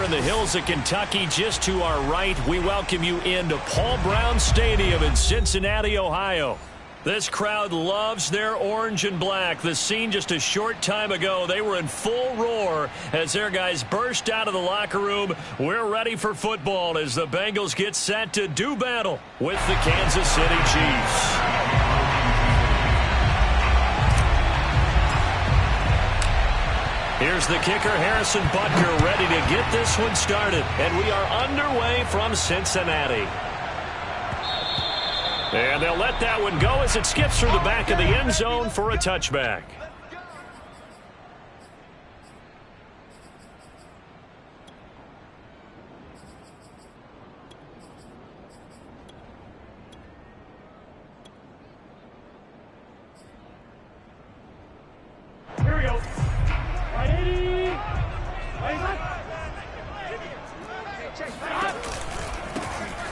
in the hills of Kentucky, just to our right. We welcome you into Paul Brown Stadium in Cincinnati, Ohio. This crowd loves their orange and black. The scene just a short time ago, they were in full roar as their guys burst out of the locker room. We're ready for football as the Bengals get set to do battle with the Kansas City Chiefs. Here's the kicker, Harrison Butker, ready to get this one started. And we are underway from Cincinnati. And they'll let that one go as it skips through the back of the end zone for a touchback. Here we go.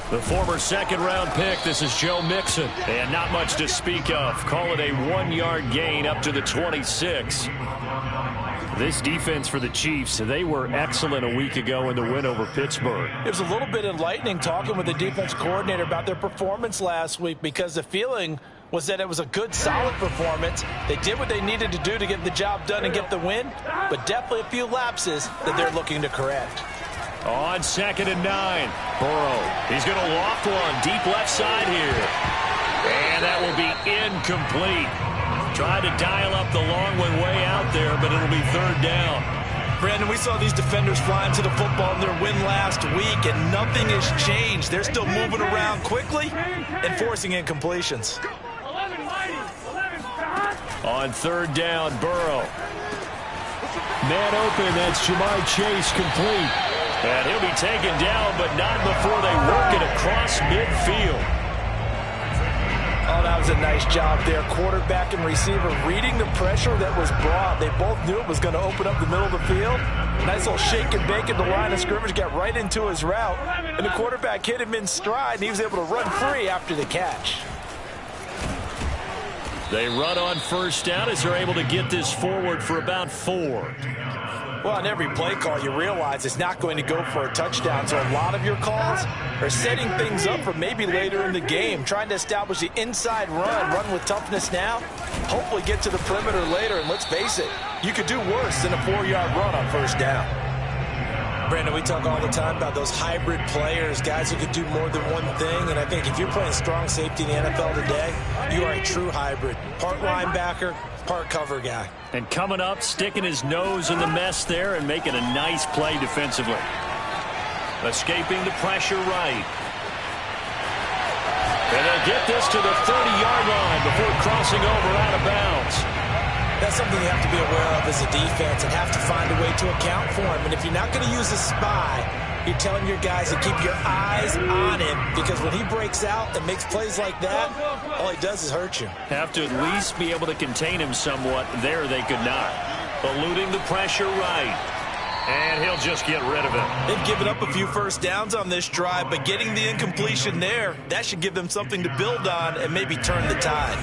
The former second-round pick, this is Joe Mixon. And not much to speak of. Call it a 1-yard gain up to the 26. This defense for the Chiefs, they were excellent a week ago in the win over Pittsburgh. It was a little bit enlightening talking with the defense coordinator about their performance last week because the feeling was that it was a good, solid performance. They did what they needed to do to get the job done and get the win, but definitely a few lapses that they're looking to correct. On 2nd and 9, Burrow. He's going to loft one deep left side here. And that will be incomplete. Tried to dial up the long one way out there, but it'll be 3rd down. Brandon, we saw these defenders flying to the football in their win last week, and nothing has changed. They're still moving around quickly and forcing incompletions. On 3rd down, Burrow. Man open, that's Ja'Marr Chase complete. And he'll be taken down, but not before they work it across midfield. Oh, that was a nice job there. Quarterback and receiver reading the pressure that was brought. They both knew it was going to open up the middle of the field. Nice little shake and bake at the line of scrimmage, got right into his route. And the quarterback hit him in stride, and he was able to run free after the catch. They run on 1st down as they're able to get this forward for about 4. Well, on every play call, you realize it's not going to go for a touchdown. So a lot of your calls are setting things up for maybe later in the game, trying to establish the inside run with toughness now, hopefully get to the perimeter later. And let's face it, you could do worse than a 4-yard run on 1st down. Brandon, we talk all the time about those hybrid players, guys who could do more than one thing. And I think if you're playing strong safety in the NFL today, you are a true hybrid. Part linebacker, part cover guy. And coming up, sticking his nose in the mess there and making a nice play defensively. Escaping the pressure right. And they'll get this to the 30-yard line before crossing over out of bounds. That's something you have to be aware of as a defense and have to find a way to account for him. And if you're not going to use a spy, you're telling your guys to keep your eyes on him, because when he breaks out and makes plays like that, all he does is hurt you. Have to at least be able to contain him somewhat. There they could not. Eluding the pressure right. And he'll just get rid of it. They've given up a few 1st downs on this drive, but getting the incompletion there, that should give them something to build on and maybe turn the tide.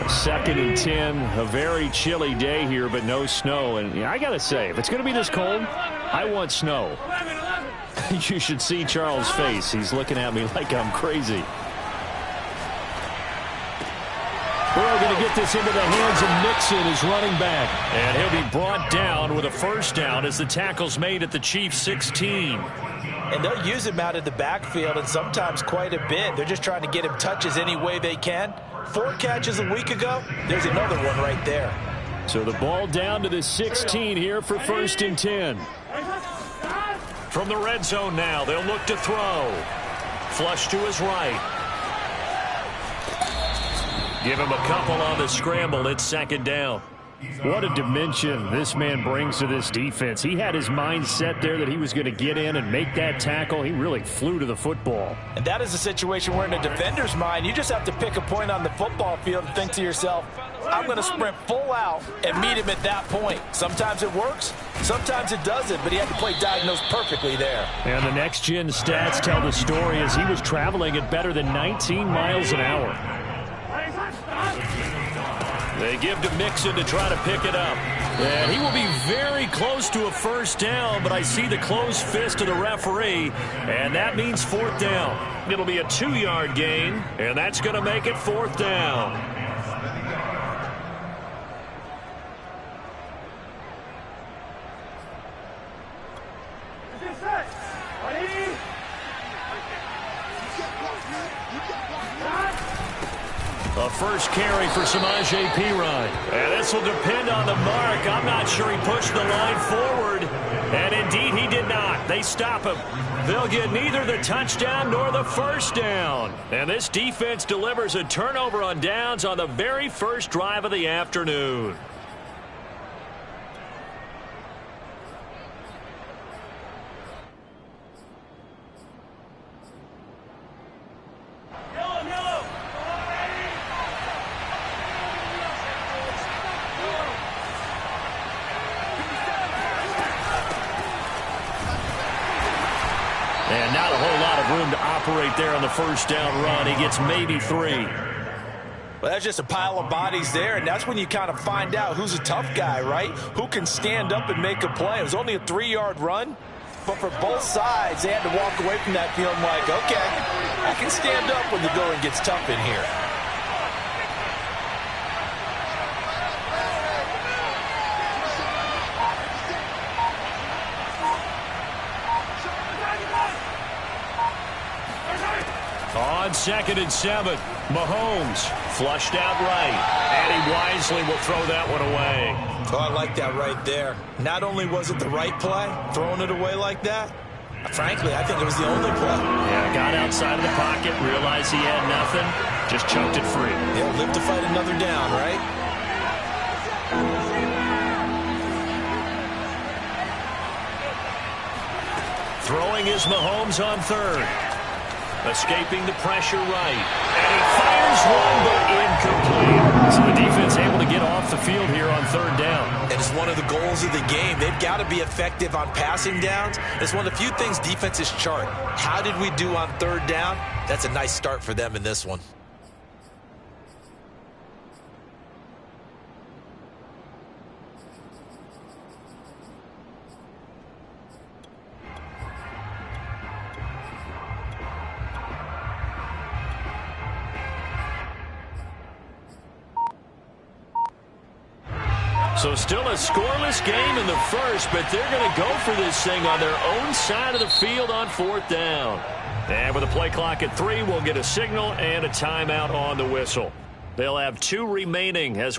2nd and 10, a very chilly day here, but no snow. And I got to say, if it's going to be this cold, I want snow. You should see Charles' face. He's looking at me like I'm crazy. We're going to get this into the hands of Mixon, his running back. And he'll be brought down with a 1st down as the tackle's made at the Chiefs' 16. And they'll use him out of the backfield, and sometimes quite a bit. They're just trying to get him touches any way they can. 4 catches a week ago. There's another one right there. So the ball down to the 16 here for 1st and 10. From the red zone now, they'll look to throw. Flush to his right. Give him a couple on the scramble. It's 2nd down. What a dimension this man brings to this defense. He had his mind set there that he was going to get in and make that tackle. He really flew to the football. And that is a situation where in a defender's mind, you just have to pick a point on the football field and think to yourself, I'm going to sprint full out and meet him at that point. Sometimes it works, sometimes it doesn't, but he had to play diagnose perfectly there. And the next-gen stats tell the story as he was traveling at better than 19 miles an hour. They give to Mixon to try to pick it up. And he will be very close to a first down, but I see the closed fist of the referee, and that means fourth down. It'll be a 2-yard gain, and that's going to make it fourth down. A first carry for Samaje Perine. And this will depend on the mark. I'm not sure he pushed the line forward. And indeed he did not. They stop him. They'll get neither the touchdown nor the first down. And this defense delivers a turnover on downs on the very first drive of the afternoon. And not a whole lot of room to operate there on the first down run. He gets maybe 3. Well, that's just a pile of bodies there, and that's when you kind of find out who's a tough guy, right? Who can stand up and make a play. It was only a 3-yard run, but for both sides, they had to walk away from that feeling like, okay, I can stand up when the going gets tough in here. On 2nd and 7, Mahomes flushed out right, and he wisely will throw that one away. Oh, I like that right there. Not only was it the right play, throwing it away like that, frankly, I think it was the only play. Yeah, got outside of the pocket, realized he had nothing, just chunked it free. He'll live to fight another down, right? Throwing is Mahomes on 3rd. Escaping the pressure right. And he fires one, but incomplete. So the defense able to get off the field here on 3rd down. It is one of the goals of the game. They've got to be effective on passing downs. It's one of the few things defenses chart. How did we do on 3rd down? That's a nice start for them in this one. So still a scoreless game in the first, but they're going to go for this thing on their own side of the field on 4th down. And with a play clock at 3, we'll get a signal and a timeout on the whistle. They'll have 2 remaining as